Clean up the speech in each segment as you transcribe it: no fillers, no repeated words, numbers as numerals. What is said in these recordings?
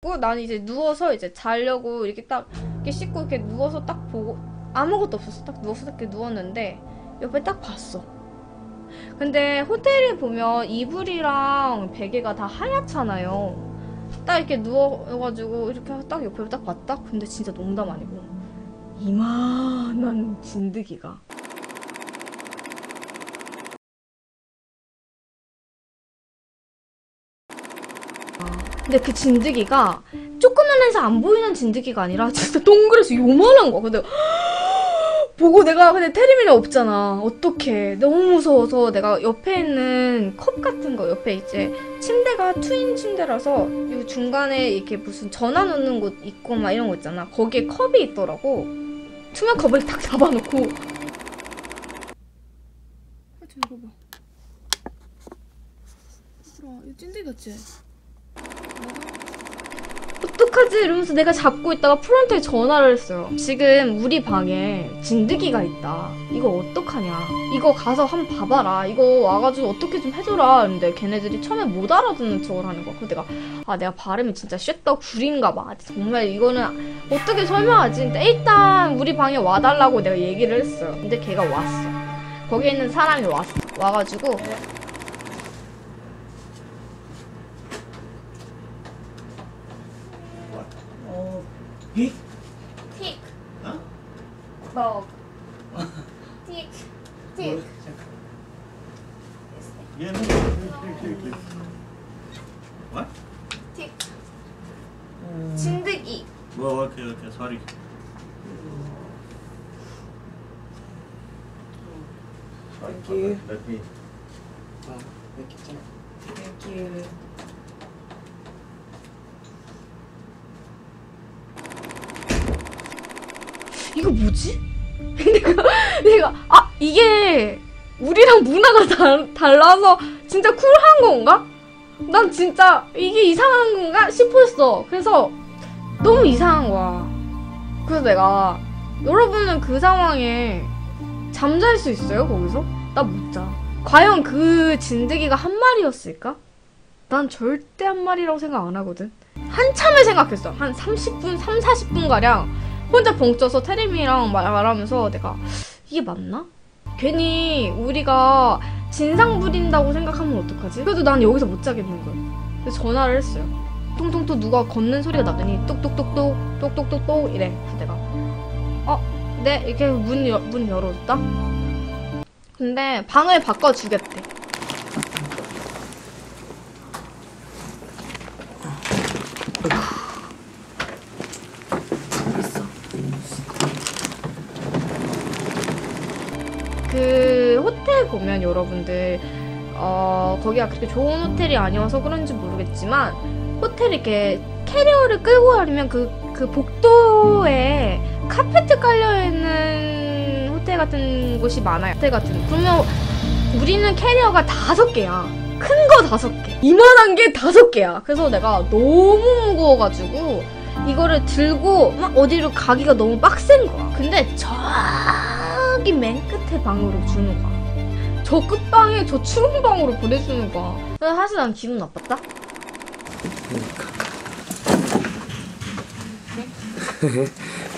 난 이제 누워서 이제 자려고 이렇게 딱 이렇게 씻고 이렇게 누워서 딱 보고 아무것도 없었어. 딱 누워서 이렇게 누웠는데 옆에 딱 봤어. 근데 호텔에 보면 이불이랑 베개가 다 하얗잖아요. 딱 이렇게 누워가지고 이렇게 딱 옆에 딱 봤다? 근데 진짜 농담 아니고 이만한 진드기가 근데 그 진드기가 조그만해서 안 보이는 진드기가 아니라 진짜 동그래서 요만한 거야. 근데 보고 내가 근데 테레비는 없잖아. 어떡해. 너무 무서워서 내가 옆에 있는 컵 같은 거 옆에 이제 침대가 트윈 침대라서 이 중간에 이렇게 무슨 전화 놓는 곳 있고 막 이런 거 있잖아. 거기에 컵이 있더라고. 투명 컵을 딱 잡아놓고 이거 봐. 얘들아 이거 찐득이 같지? 어떡하지? 이러면서 내가 잡고 있다가 프론트에 전화를 했어요. 지금 우리 방에 진드기가 있다. 이거 어떡하냐. 이거 가서 한번 봐봐라. 이거 와가지고 어떻게 좀 해줘라. 근데 걔네들이 처음에 못 알아듣는 척을 하는 거야. 그래서 내가 발음이 진짜 쉣다 구린가 봐. 정말 이거는 어떻게 설명하지? 근데 일단 우리 방에 와달라고 내가 얘기를 했어요. 근데 걔가 왔어. 거기에 있는 사람이 왔어. 와가지고 Pig? Tick. Huh? Dog. Tick. Tick. Yeah, no. Click. What? Tick. 진드기. Oh, okay, sorry. Thank you. Let me. Thank you. 이거 뭐지? 내가 이게 우리랑 문화가 달라서 진짜 쿨한 건가? 난 진짜 이게 이상한 건가 싶었어. 그래서 너무 이상한 거야. 그래서 내가 여러분은 그 상황에 잠잘 수 있어요? 거기서? 나 못 자. 과연 그 진드기가 한 마리였을까? 난 절대 한 마리라고 생각 안 하거든. 한참을 생각했어. 한 30분, 40분 가량 혼자 벙쪄서 테레비랑 말하면서 내가 이게 맞나? 괜히 우리가 진상 부린다고 생각하면 어떡하지? 그래도 난 여기서 못 자겠는 거야. 그래서 전화를 했어요. 통통통 누가 걷는 소리가 나더니 똑똑똑똑 똑똑똑똑 이래. 그래서 내가 네 이렇게 문 열어줬다. 근데 방을 바꿔주겠대. 그 호텔 보면 여러분들 거기가 그렇게 좋은 호텔이 아니어서 그런지 모르겠지만 호텔 이렇게 캐리어를 끌고 가려면 그 복도에 카페트 깔려있는 호텔 같은 곳이 많아요. 호텔 같은. 그러면 우리는 캐리어가 5개야. 큰 거 5개. 이만한 게 5개야. 그래서 내가 너무 무거워가지고 이거를 들고 막 어디로 가기가 너무 빡센 거야. 근데 저기 맨 끝에 방으로 주는 거야. 저 끝방에 저 추운 방으로 보내주는 거야. 그래서 사실 난 기분 나빴다.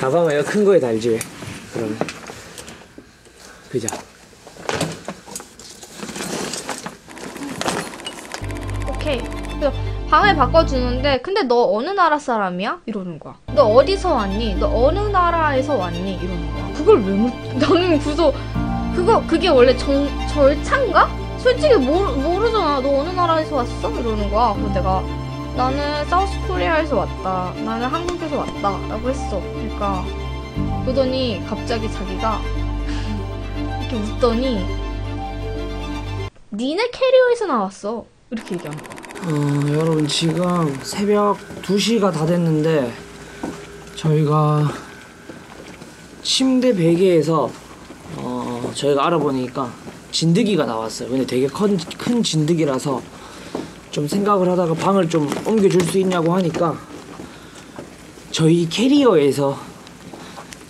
가방은 이거 큰 거에 달지. 그러면 그죠? 오케이. 그래서 방을 바꿔주는데 근데 너 어느 나라 사람이야? 이러는 거야. 너 어디서 왔니? 너 어느 나라에서 왔니? 이러는 거야. 그걸 왜 나는 그래서 그게 원래 절차인가? 솔직히 모르잖아. 너 어느 나라에서 왔어? 이러는 거야. 그래서 내가 나는 사우스 코리아에서 왔다. 나는 한국에서 왔다. 라고 했어. 그러더니 갑자기 자기가 이렇게 웃더니 니네 캐리어에서 나왔어. 이렇게 얘기하는 거야. 여러분 지금 새벽 2시가 다 됐는데 저희가 침대 베개에서 저희가 알아보니까 진드기가 나왔어요. 근데 되게 큰 진드기라서 좀 생각을 하다가 방을 좀 옮겨줄 수 있냐고 하니까 저희 캐리어에서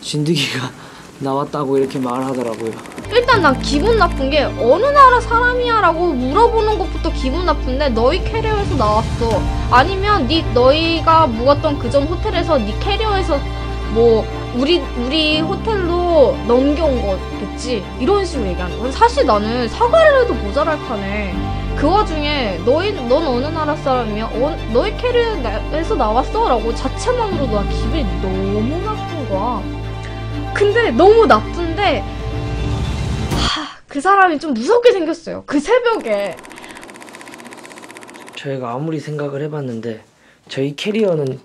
진드기가 나왔다고 이렇게 말하더라고요. 일단 난 기분 나쁜 게 어느 나라 사람이야 라고 물어보는 것부터 기분 나쁜데 너희 캐리어에서 나왔어. 아니면 너희가 묵었던 그 전 호텔에서 네 캐리어에서 뭐 우리 호텔로 넘겨온 거겠지. 이런 식으로 얘기하는 거야. 사실 나는 사과를 해도 모자랄 판에 그 와중에 넌 어느 나라 사람이야? 너희 캐리어에서 나왔어? 라고 자체만으로도 나 기분이 너무 나쁜 거야. 근데 너무 나쁜데 그 사람이 좀 무섭게 생겼어요. 그 새벽에. 저희가 아무리 생각을 해봤는데 저희 캐리어는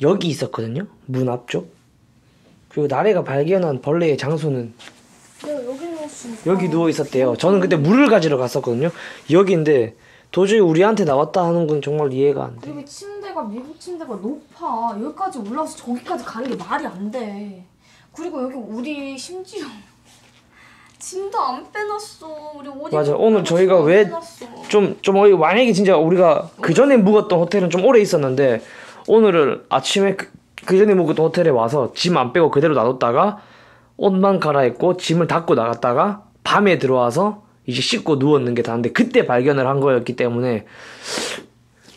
여기 있었거든요. 문 앞쪽. 그리고 나래가 발견한 벌레의 장소는 여기 누워 있었대요. 저는 그때 물을 가지러 갔었거든요. 여기인데 도저히 우리한테 나왔다 하는 건 정말 이해가 안 돼. 여기 침대가 미국 침대가 높아. 여기까지 올라와서 저기까지 가는 게 말이 안 돼. 그리고 여기 우리 심지어 짐도 안 빼놨어. 우리 옷 맞아. 오늘 저희가 왜 좀 만약에 진짜 우리가 그 전에 묵었던 호텔은 좀 오래 있었는데 오늘은 아침에 그 전에 묵었던 호텔에 와서 짐 안 빼고 그대로 놔뒀다가 옷만 갈아입고 짐을 닫고 나갔다가 밤에 들어와서 이제 씻고 누웠는 게 다인데 그때 발견을 한 거였기 때문에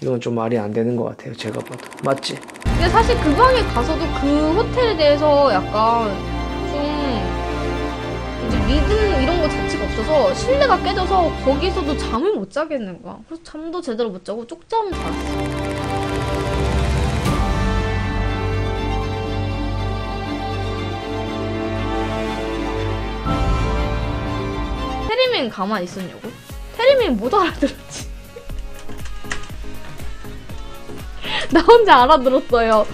이건 좀 말이 안 되는 것 같아요. 제가 봐도. 맞지? 근데 사실 그 방에 가서도 그 호텔에 대해서 약간 좀 이제 믿음 이런 거 자체가 없어서 신뢰가 깨져서 거기서도 잠을 못 자겠는 거야. 그래서 잠도 제대로 못 자고 쪽잠을 잤어. 테리민 가만히 있었냐고? 테리민 못 알아들었지. 나 혼자 알아들었어요.